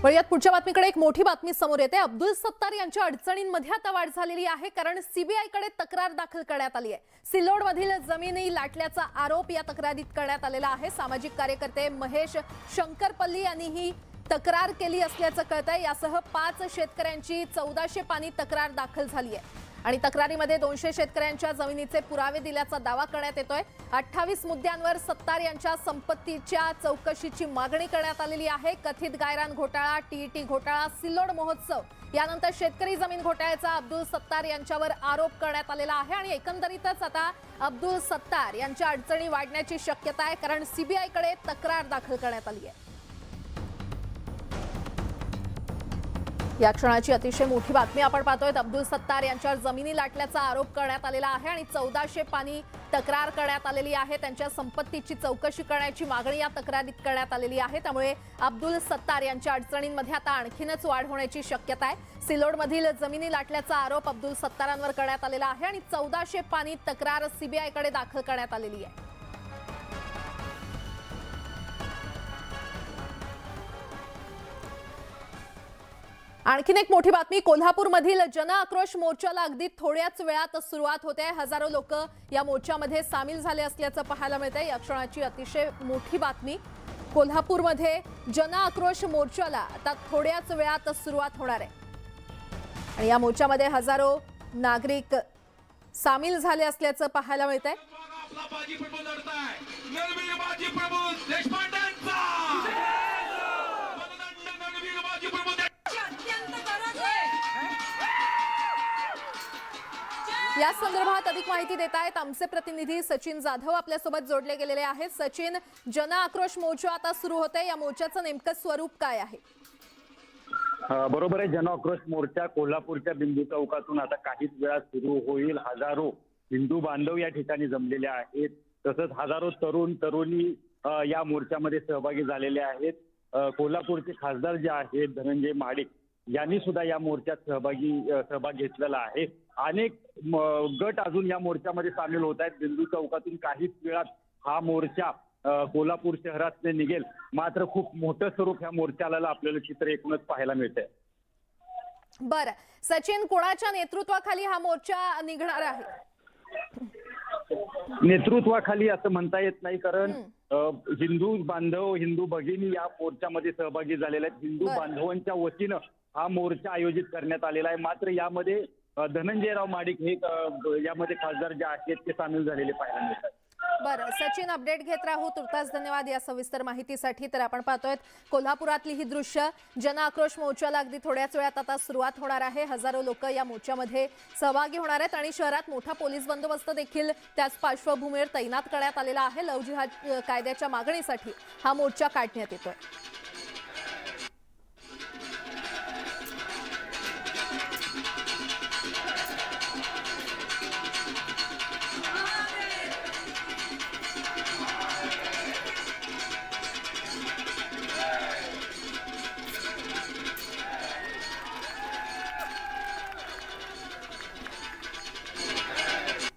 वळूयात पुढच्या बातमीकडे। एक मोठी बातमी समोर येते। अब्दुल सत्तार यांच्या अडचणींमध्ये आता वाढ झालेली आहे, कारण सीबीआय कडे तक्रार दाखल करण्यात आली आहे। सिल्लोडमधील जमिनी लाटल्याचा आरोप या तक्रारीत करण्यात आलेला आहे। सामाजिक कार्यकर्ते महेश शंकरपल्ली यांनी ही तक्रार केली असल्याचं कळतंय। यासह 5 शेतकऱ्यांची 1400 पानी तक्रार दाखल झाली आहे आणि तक्रारीमध्ये 200 शेतकऱ्यांच्या जमिनीचे पुरावे दिल्याचा दावा करण्यात येतोय। 28 मुद्द्यांवर सत्तार यांच्या संपत्तीच्या चौकशीची मागणी करण्यात आलेली आहे। कथित गायरान घोटाळा, टीईटी घोटाळा, सिल्लोड महोत्सव यानंतर शेतकरी जमीन घोटाळ्याचा अब्दुल सत्तार यांच्यावर आरोप करण्यात आलेला आहे आणि एकंदरीतच आता अब्दुल सत्तार यांच्या अडचणी वाढण्याची शक्यता आहे, कारण सीबीआय कडे तक्रार दाखल करण्यात आली आहे। या क्षणाची अतिशय मोठी बातमी आपण पाहतोय। अब्दुल सत्तार यांच्यावर जमिनी लाटल्याचा आरोप करण्यात आलेला आहे आणि 1400 पानी तक्रार करण्यात आलेली आहे। त्यांच्या संपत्तीची चौकशी करण्याची मागणी या तक्रारीत करण्यात आलेली आहे। त्यामुळे अब्दुल सत्तार यांच्या अडचणींमध्ये आता आणखीनच वाढ होण्याची शक्यता आहे। सिल्लोडमधील जमिनी लाटल्याचा आरोप अब्दुल सत्तारांवर करण्यात आलेला आहे आणि 1400 पानी तक्रार सीबीआय कडे दाखल करण्यात आलेली आहे। आणखीन एक मोठी बातमी। कोल्हापूरमधील जन आक्रोश मोर्चाला अगदी थोड्याच वेळात सुरुवात होते आहे। हजारो लोक या मोर्चामध्ये सामील झाले असल्याचं पाहायला मिळतंय। या क्षणाची अतिशय मोठी बातमी। कोल्हापूरमध्ये जन आक्रोश मोर्चाला आता थोड्याच वेळात सुरुवात होणार आहे आणि या मोर्चामध्ये हजारो नागरिक सामील झाले असल्याचं पाहायला मिळतंय। या संदर्भात अधिक माहिती देत आहेत आमचे प्रतिनिधी सचिन जाधव आपल्यासोबत जोडले गेलेले आहेत। सचिन, जन आक्रोश मोर्चा आता सुरू होते, या मोर्चाचं नेमकं स्वरूप काय आहे? बरोबर आहे। जन आक्रोश मोर्चा कोल्हापूरच्या बिंदू चौकातून आता काहीच वेळात सुरू होईल। हजारो हिंदू बांधव या ठिकाणी जमलेले आहेत, तसंच हजारो तरुण तरुणी या मोर्चामध्ये सहभागी झालेले आहेत। कोल्हापूरचे खासदार जे आहेत धनंजय महाडिक यांनी सुद्धा या मोर्चात सहभाग घेतलेला आहे। अनेक गट अजून या मोर्चामध्ये सामील होत आहेत। बिंदू चौकातून काहीच वेळात हा मोर्चा कोल्हापूर शहरात निघेल, मात्र खूप मोठं स्वरूप ह्या मोर्चाला आपल्याला चित्र एकूणच पाहायला मिळतंय। बरं सचिन, कोणाच्या नेतृत्वाखाली हा मोर्चा निघणार आहे? नेतृत्वाखाली असं म्हणता येत नाही, कारण हिंदू बांधव हिंदू भगिनी या मोर्चामध्ये सहभागी झालेल्या आहेत। हिंदू बांधवांच्या वतीनं हा मोर्चा आयोजित करण्यात आलेला आहे, मात्र यामध्ये धनंजयराव महाडिक हे यामध्ये खासदार जे आहेत ते सामील झालेले पाहायला मिळतात। बरं सचिन, अपडेट घेत राहू। तुर्तास धन्यवाद या सविस्तर माहितीसाठी। तर आपण पाहतोय कोल्हापुरातली ही दृश्य। जन आक्रोश मोर्चाला अगदी थोड्याच वेळात आता सुरुवात होणार आहे। हजारो लोक या मोर्चामध्ये सहभागी होणार आहेत आणि शहरात मोठा पोलीस बंदोबस्त देखील त्याच पार्श्वभूमीवर तैनात करण्यात आलेला आहे। लव्ह जिहाद कायद्याच्या मागणीसाठी हा मोर्चा काढण्यात येतोय।